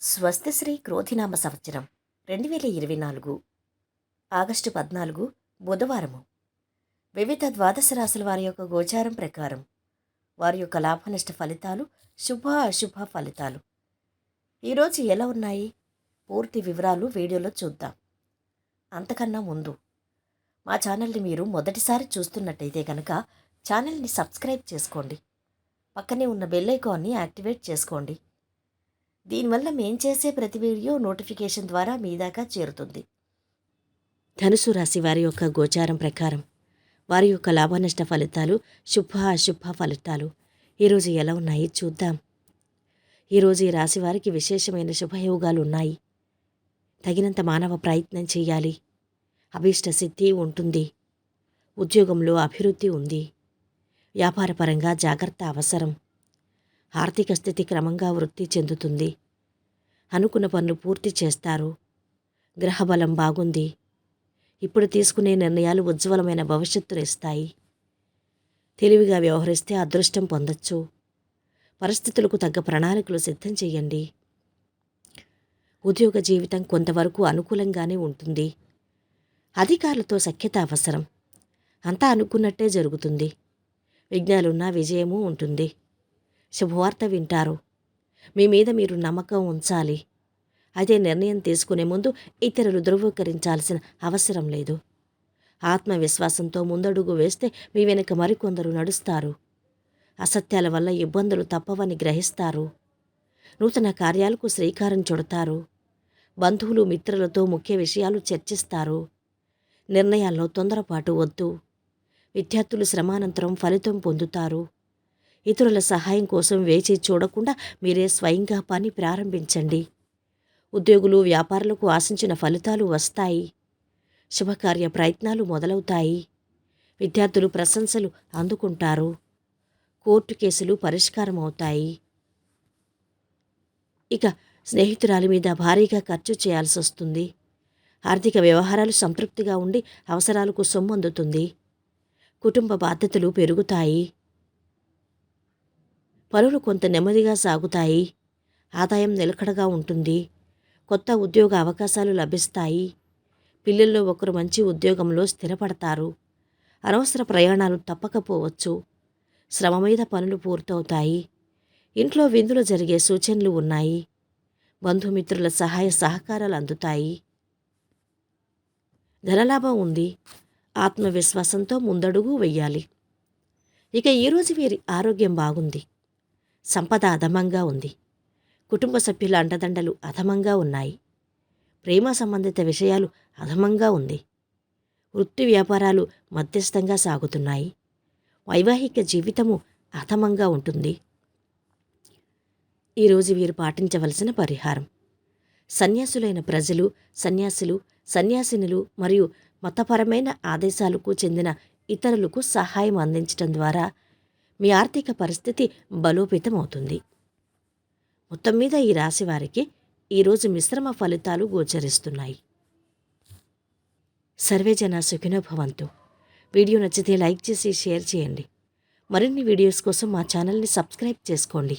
స్వస్తిశ్రీ క్రోధినామ సంవత్సరం 2024 ఆగస్టు 14 బుధవారము. వివిధ ద్వాదశ రాశుల వారి యొక్క గోచారం ప్రకారం వారి యొక్క లాభనష్ట ఫలితాలు, శుభ అశుభ ఫలితాలు ఈరోజు ఎలా ఉన్నాయి? పూర్తి వివరాలు వీడియోలో చూద్దాం. అంతకన్నా ముందు మా ఛానల్ని మీరు మొదటిసారి చూస్తున్నట్టయితే కనుక ఛానల్ని సబ్స్క్రైబ్ చేసుకోండి. పక్కనే ఉన్న బెల్ ఐకాన్ని యాక్టివేట్ చేసుకోండి. దీనివల్ల మేం చేసే ప్రతి వీడియో నోటిఫికేషన్ ద్వారా మీ దాకా చేరుతుంది. ధనుసు రాశి వారి యొక్క గోచారం ప్రకారం వారి యొక్క లాభనష్ట ఫలితాలు, శుభ అశుభ ఫలితాలు ఈరోజు ఎలా ఉన్నాయి చూద్దాం. ఈరోజు ఈ రాశి వారికి విశేషమైన శుభయోగాలు ఉన్నాయి. తగినంత మానవ ప్రయత్నం చేయాలి. అభీష్ట సిద్ధి ఉంటుంది. ఉద్యోగంలో అభివృద్ధి ఉంది. వ్యాపారపరంగా జాగ్రత్త అవసరం. ఆర్థిక స్థితి క్రమంగా వృద్ధి చెందుతుంది. అనుకున్న పనులు పూర్తి చేస్తారు. గ్రహబలం బాగుంది. ఇప్పుడు తీసుకునే నిర్ణయాలు ఉజ్వలమైన భవిష్యత్తును ఇస్తాయి. తెలివిగా వ్యవహరిస్తే అదృష్టం పొందొచ్చు. పరిస్థితులకు తగ్గ ప్రణాళికలు సిద్ధం చేయండి. ఉద్యోగ జీవితం కొంతవరకు అనుకూలంగానే ఉంటుంది. అధికారులతో సఖ్యత అవసరం. అంతా అనుకున్నట్టే జరుగుతుంది. విఘ్నాలున్నా విజయమూ ఉంటుంది. శుభవార్త వింటారు. మీ మీద మీరు నమ్మకం ఉంచాలి. అదే నిర్ణయం తీసుకునే ముందు ఇతరులు ధృవీకరించాల్సిన అవసరం లేదు. ఆత్మవిశ్వాసంతో ముందడుగు వేస్తే మీ వెనుక మరికొందరు నడుస్తారు. అసత్యాల వల్ల ఇబ్బందులు తప్పవని గ్రహిస్తారు. నూతన కార్యాలకు శ్రీకారం చుడతారు. బంధువులు మిత్రులతో ముఖ్య విషయాలు చర్చిస్తారు. నిర్ణయాల్లో తొందరపాటు వద్దు. విద్యార్థులు శ్రమానంతరం ఫలితం పొందుతారు. ఇతరుల సహాయం కోసం వేచి చూడకుండా మీరే స్వయంగా పని ప్రారంభించండి. ఉద్యోగులు, వ్యాపారులకు ఆశించిన ఫలితాలు వస్తాయి. శుభకార్య ప్రయత్నాలు మొదలవుతాయి. విద్యార్థులు ప్రశంసలు అందుకుంటారు. కోర్టు కేసులు పరిష్కారం అవుతాయి. ఇక స్నేహితురాలి మీద భారీగా ఖర్చు చేయాల్సి వస్తుంది. ఆర్థిక వ్యవహారాలు సంతృప్తిగా ఉండి అవసరాలకు సొమ్ము అందుతుంది. కుటుంబ బాధ్యతలు పెరుగుతాయి. పనులు కొంత నెమ్మదిగా సాగుతాయి. ఆదాయం నిలకడగా ఉంటుంది. కొత్త ఉద్యోగ అవకాశాలు లభిస్తాయి. పిల్లల్లో ఒకరు మంచి ఉద్యోగంలో స్థిరపడతారు. అనవసర ప్రయాణాలు తప్పకపోవచ్చు. శ్రమ మీద పనులు పూర్తవుతాయి. ఇంట్లో విందులు జరిగే సూచనలు ఉన్నాయి. బంధుమిత్రుల సహాయ సహకారాలు అందుతాయి. ధనలాభం ఉంది. ఆత్మవిశ్వాసంతో ముందడుగు వెయ్యాలి. ఇక ఈరోజు వీరి ఆరోగ్యం బాగుంది. సంపద అధమంగా ఉంది. కుటుంబ సభ్యుల అండదండలు అధమంగా ఉన్నాయి. ప్రేమ సంబంధిత విషయాలు అధమంగా ఉంది. వృత్తి వ్యాపారాలు మధ్యస్థంగా సాగుతున్నాయి. వైవాహిక జీవితము అధమంగా ఉంటుంది. ఈరోజు వీరు పాటించవలసిన పరిహారం: సన్యాసులైన ప్రజలు, సన్యాసినులు మరియు మతపరమైన ఆదేశాలకు చెందిన ఇతరులకు సహాయం అందించడం ద్వారా మీ ఆర్థిక పరిస్థితి బలోపేతమవుతుంది. మొత్తం మీద ఈ రాశి వారికి ఈరోజు మిశ్రమ ఫలితాలు గోచరిస్తున్నాయి. సర్వేజన సుఖినో భవంతు. వీడియో నచ్చితే లైక్ చేసి షేర్ చేయండి. మరిన్ని వీడియోస్ కోసం మా ఛానల్ని సబ్స్క్రైబ్ చేసుకోండి.